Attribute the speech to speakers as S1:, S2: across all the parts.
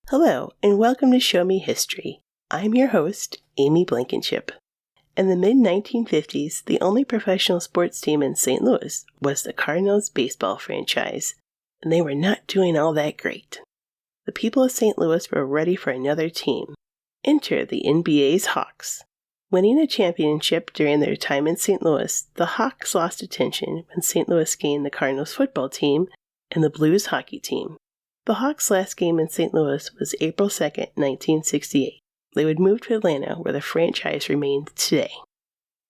S1: Hello, and welcome to Show Me History. I'm your host, Amy Blankenship. In the mid-1950s, the only professional sports team in St. Louis was the Cardinals baseball franchise, and they were not doing all that great. The people of St. Louis were ready for another team. Enter the NBA's Hawks. Winning a championship during their time in St. Louis, the Hawks lost attention when St. Louis gained the Cardinals football team and the Blues hockey team. The Hawks' last game in St. Louis was April 2, 1968. They would move to Atlanta, where the franchise remained today.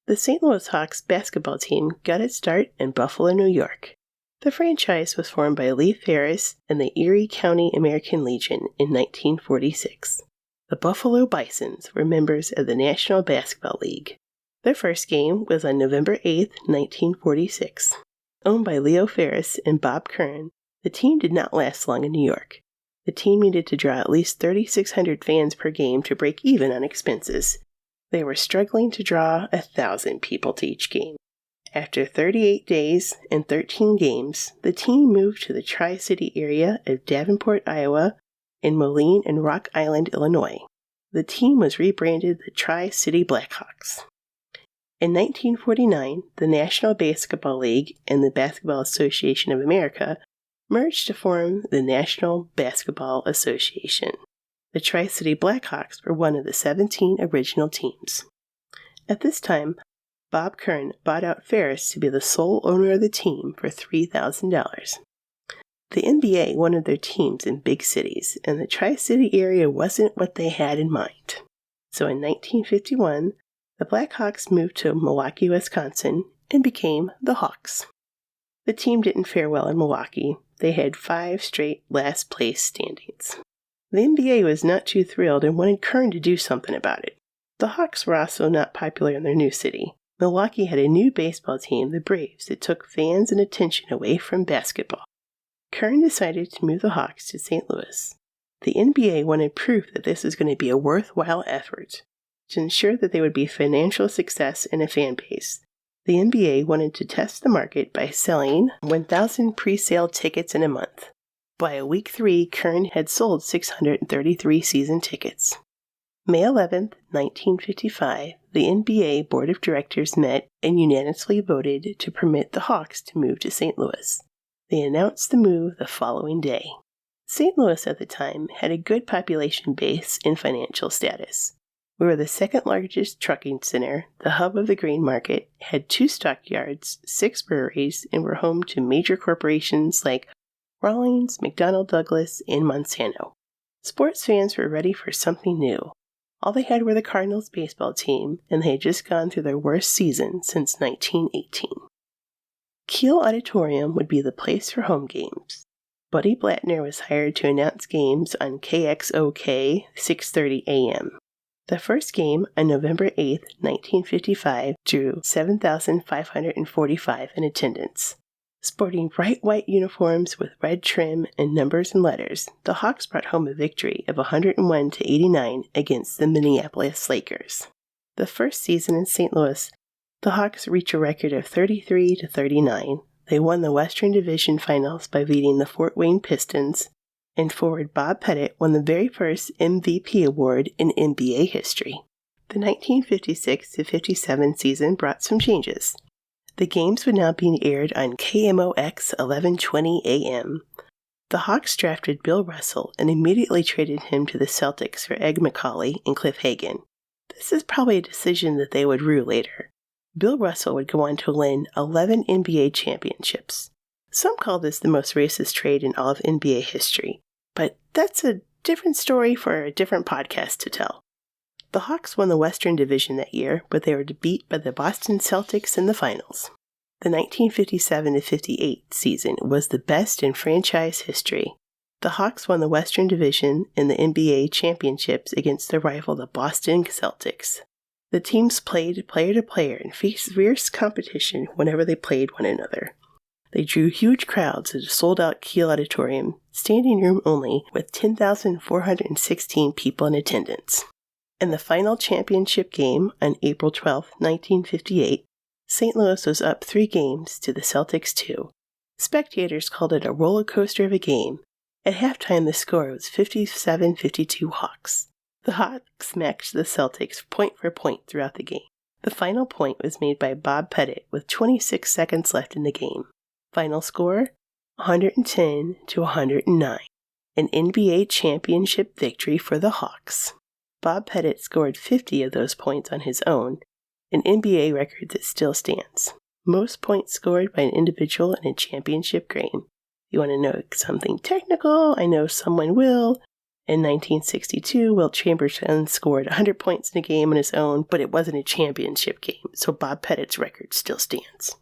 S1: The St. Louis Hawks basketball team got its start in Buffalo, New York. The franchise was formed by Lee Ferris and the Erie County American Legion in 1946. The Buffalo Bisons were members of the National Basketball League. Their first game was on November 8, 1946. Owned by Leo Ferris and Bob Kern, the team did not last long in New York. The team needed to draw at least 3,600 fans per game to break even on expenses. They were struggling to draw 1,000 people to each game. After 38 days and 13 games, the team moved to the Tri-City area of Davenport, Iowa, and Moline and Rock Island, Illinois. The team was rebranded the Tri-City Blackhawks. In 1949, the National Basketball League and the Basketball Association of America merged to form the National Basketball Association. The Tri-City Blackhawks were one of the 17 original teams. At this time, Bob Kern bought out Ferris to be the sole owner of the team for $3,000. The NBA wanted their teams in big cities, and the Tri-City area wasn't what they had in mind. So in 1951, the Blackhawks moved to Milwaukee, Wisconsin, and became the Hawks. The team didn't fare well in Milwaukee. They had 5 straight last-place standings. The NBA was not too thrilled and wanted Kern to do something about it. The Hawks were also not popular in their new city. Milwaukee had a new baseball team, the Braves, that took fans and attention away from basketball. Kern decided to move the Hawks to St. Louis. The NBA wanted proof that this was going to be a worthwhile effort. To ensure that there would be financial success and a fan base, the NBA wanted to test the market by selling 1,000 pre-sale tickets in a month. By week 3, Kern had sold 633 season tickets. May 11, 1955, the NBA Board of Directors met and unanimously voted to permit the Hawks to move to St. Louis. They announced the move the following day. St. Louis at the time had a good population base and financial status. We were the second largest trucking center, the hub of the grain market, had 2 stockyards, 6 breweries, and were home to major corporations like Rawlings, McDonnell Douglas, and Monsanto. Sports fans were ready for something new. All they had were the Cardinals baseball team, and they had just gone through their worst season since 1918. Kiel Auditorium would be the place for home games. Buddy Blattner was hired to announce games on KXOK 6:30 a.m. The first game, on November 8, 1955, drew 7,545 in attendance. Sporting bright white uniforms with red trim and numbers and letters, the Hawks brought home a victory of 101-89 against the Minneapolis Lakers. The first season in St. Louis, the Hawks reached a record of 33-39. They won the Western Division Finals by beating the Fort Wayne Pistons, and forward Bob Pettit won the very first MVP award in NBA history. The 1956-57 season brought some changes. The games would now be aired on KMOX 1120 AM. The Hawks drafted Bill Russell and immediately traded him to the Celtics for Egg McCauley and Cliff Hagan. This is probably a decision that they would rue later. Bill Russell would go on to win 11 NBA championships. Some call this the most racist trade in all of NBA history, but that's a different story for a different podcast to tell. The Hawks won the Western Division that year, but they were beat by the Boston Celtics in the finals. The 1957-58 season was the best in franchise history. The Hawks won the Western Division and the NBA championships against their rival, the Boston Celtics. The teams played player to player and faced fierce competition whenever they played one another. They drew huge crowds at a sold-out Kiel Auditorium, standing room only, with 10,416 people in attendance. In the final championship game on April 12, 1958, St. Louis was up 3 games to the Celtics 2. Spectators called it a roller coaster of a game. At halftime, the score was 57-52 Hawks. The Hawks matched the Celtics point for point throughout the game. The final point was made by Bob Pettit with 26 seconds left in the game. Final score, 110-109. An NBA championship victory for the Hawks. Bob Pettit scored 50 of those points on his own, an NBA record that still stands. Most points scored by an individual in a championship game. You want to know something technical? I know someone will. In 1962, Wilt Chamberlain scored 100 points in a game on his own, but it wasn't a championship game, so Bob Pettit's record still stands.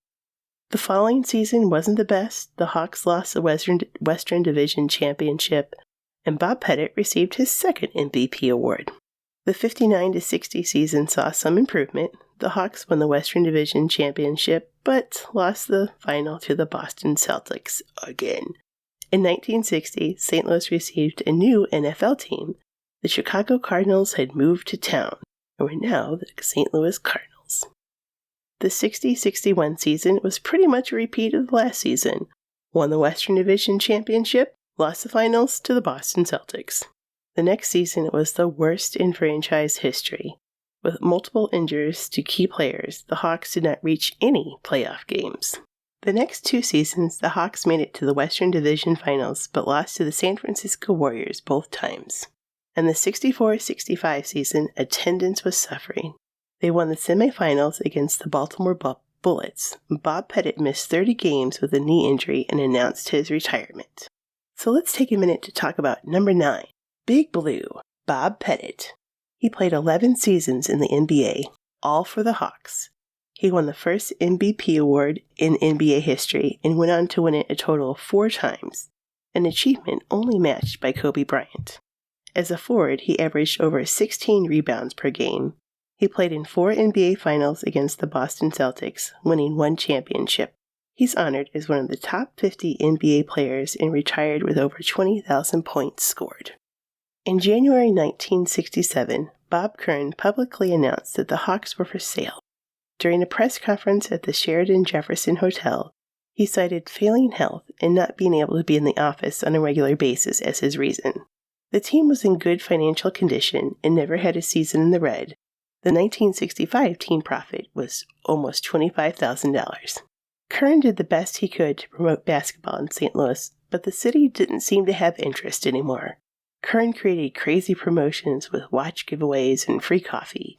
S1: The following season wasn't the best. The Hawks lost the Western Division Championship, and Bob Pettit received his second MVP award. The 59-60 season saw some improvement. The Hawks won the Western Division Championship, but lost the final to the Boston Celtics again. In 1960, St. Louis received a new NFL team. The Chicago Cardinals had moved to town, and were now the St. Louis Cardinals. The 60-61 season was pretty much a repeat of the last season. Won the Western Division Championship, lost the finals to the Boston Celtics. The next season was the worst in franchise history. With multiple injuries to key players, the Hawks did not reach any playoff games. The next two seasons, the Hawks made it to the Western Division Finals, but lost to the San Francisco Warriors both times. In the 64-65 season, attendance was suffering. They won the semifinals against the Baltimore Bullets. Bob Pettit missed 30 games with a knee injury and announced his retirement. So let's take a minute to talk about number 9, Big Blue, Bob Pettit. He played 11 seasons in the NBA, all for the Hawks. He won the first MVP award in NBA history and went on to win it a total of 4 times, an achievement only matched by Kobe Bryant. As a forward, he averaged over 16 rebounds per game. He played in 4 NBA Finals against the Boston Celtics, winning 1 championship. He's honored as one of the top 50 NBA players and retired with over 20,000 points scored. In January 1967, Bob Kern publicly announced that the Hawks were for sale. During a press conference at the Sheraton Jefferson Hotel, he cited failing health and not being able to be in the office on a regular basis as his reason. The team was in good financial condition and never had a season in the red. The 1965 team profit was almost $25,000. Kern did the best he could to promote basketball in St. Louis, but the city didn't seem to have interest anymore. Kern created crazy promotions with watch giveaways and free coffee.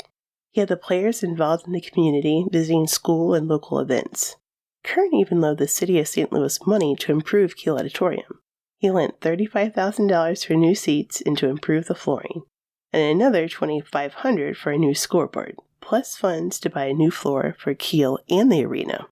S1: He had the players involved in the community, visiting school and local events. Kern even loaned the city of St. Louis money to improve Kiel Auditorium. He lent $35,000 for new seats and to improve the flooring, and another $2,500 for a new scoreboard, plus funds to buy a new floor for Kiel and the arena.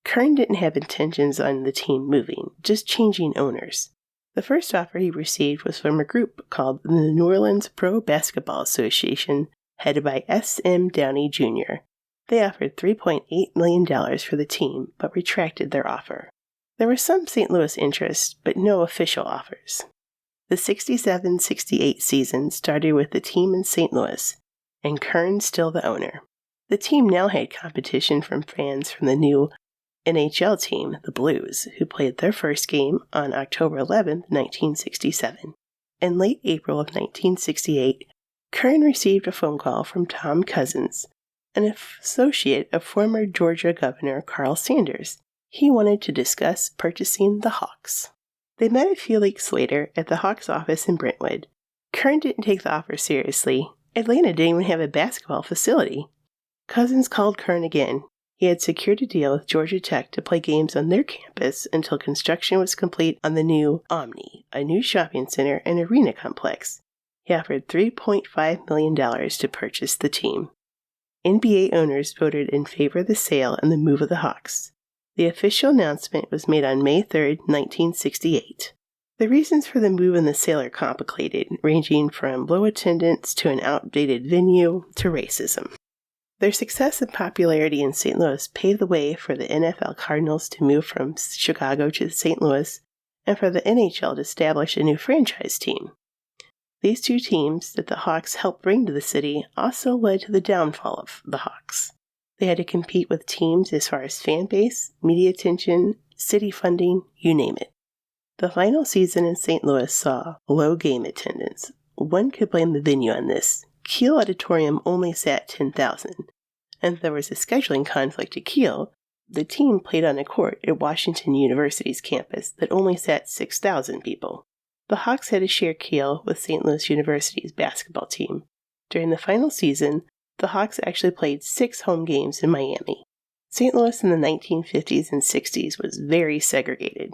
S1: Kern didn't have intentions on the team moving, just changing owners. The first offer he received was from a group called the New Orleans Pro Basketball Association, headed by S.M. Downey Jr. They offered $3.8 million for the team, but retracted their offer. There was some St. Louis interest, but no official offers. The 67-68 season started with the team in St. Louis, and Kern still the owner. The team now had competition from fans from the new NHL team, the Blues, who played their first game on October 11, 1967. In late April of 1968, Kern received a phone call from Tom Cousins, an associate of former Georgia Governor Carl Sanders. He wanted to discuss purchasing the Hawks. They met a few weeks later at the Hawks office in Brentwood. Kern didn't take the offer seriously. Atlanta didn't even have a basketball facility. Cousins called Kern again. He had secured a deal with Georgia Tech to play games on their campus until construction was complete on the new Omni, a new shopping center and arena complex. He offered $3.5 million to purchase the team. NBA owners voted in favor of the sale and the move of the Hawks. The official announcement was made on May 3, 1968. The reasons for the move and the sale are complicated, ranging from low attendance to an outdated venue to racism. Their success and popularity in St. Louis paved the way for the NFL Cardinals to move from Chicago to St. Louis and for the NHL to establish a new franchise team. These two teams that the Hawks helped bring to the city also led to the downfall of the Hawks. They had to compete with teams as far as fan base, media attention, city funding, you name it. The final season in St. Louis saw low game attendance. One could blame the venue on this. Kiel Auditorium only sat 10,000, and there was a scheduling conflict at Kiel. The team played on a court at Washington University's campus that only sat 6,000 people. The Hawks had to share Kiel with St. Louis University's basketball team. During the final season, the Hawks actually played 6 home games in Miami. St. Louis in the 1950s and 60s was very segregated.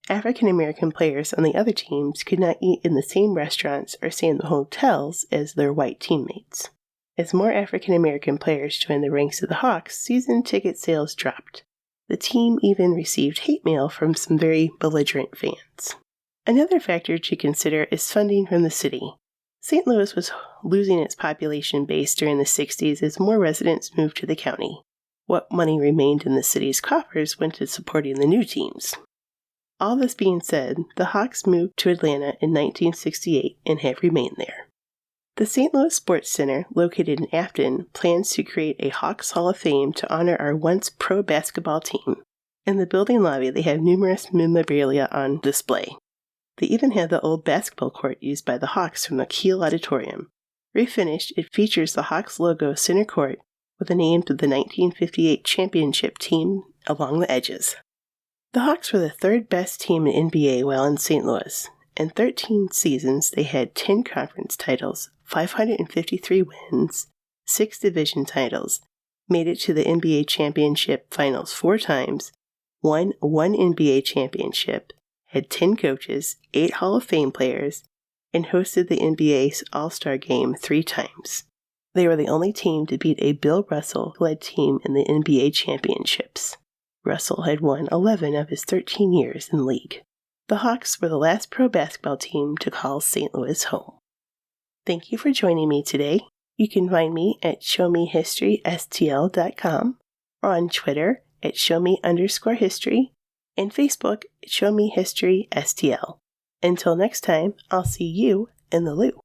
S1: African American players on the other teams could not eat in the same restaurants or stay in the hotels as their white teammates. As more African American players joined the ranks of the Hawks, season ticket sales dropped. The team even received hate mail from some very belligerent fans. Another factor to consider is funding from the city. St. Louis was losing its population base during the 60s as more residents moved to the county. What money remained in the city's coffers went to supporting the new teams. All this being said, the Hawks moved to Atlanta in 1968 and have remained there. The St. Louis Sports Center, located in Afton, plans to create a Hawks Hall of Fame to honor our once pro basketball team. In the building lobby, they have numerous memorabilia on display. They even have the old basketball court used by the Hawks from the Kiel Auditorium. Refinished, it features the Hawks logo center court with the names of the 1958 championship team along the edges. The Hawks were the third best team in NBA while in St. Louis. In 13 seasons, they had 10 conference titles, 553 wins, 6 division titles, made it to the NBA championship finals 4 times, won 1 NBA championship, had 10 coaches, 8 Hall of Fame players, and hosted the NBA's All-Star Game 3 times. They were the only team to beat a Bill Russell-led team in the NBA championships. Russell had won 11 of his 13 years in the league. The Hawks were the last pro basketball team to call St. Louis home. Thank you for joining me today. You can find me at showmehistorystl.com or on Twitter at showme_history and Facebook at showmehistorystl. Until next time, I'll see you in the loo.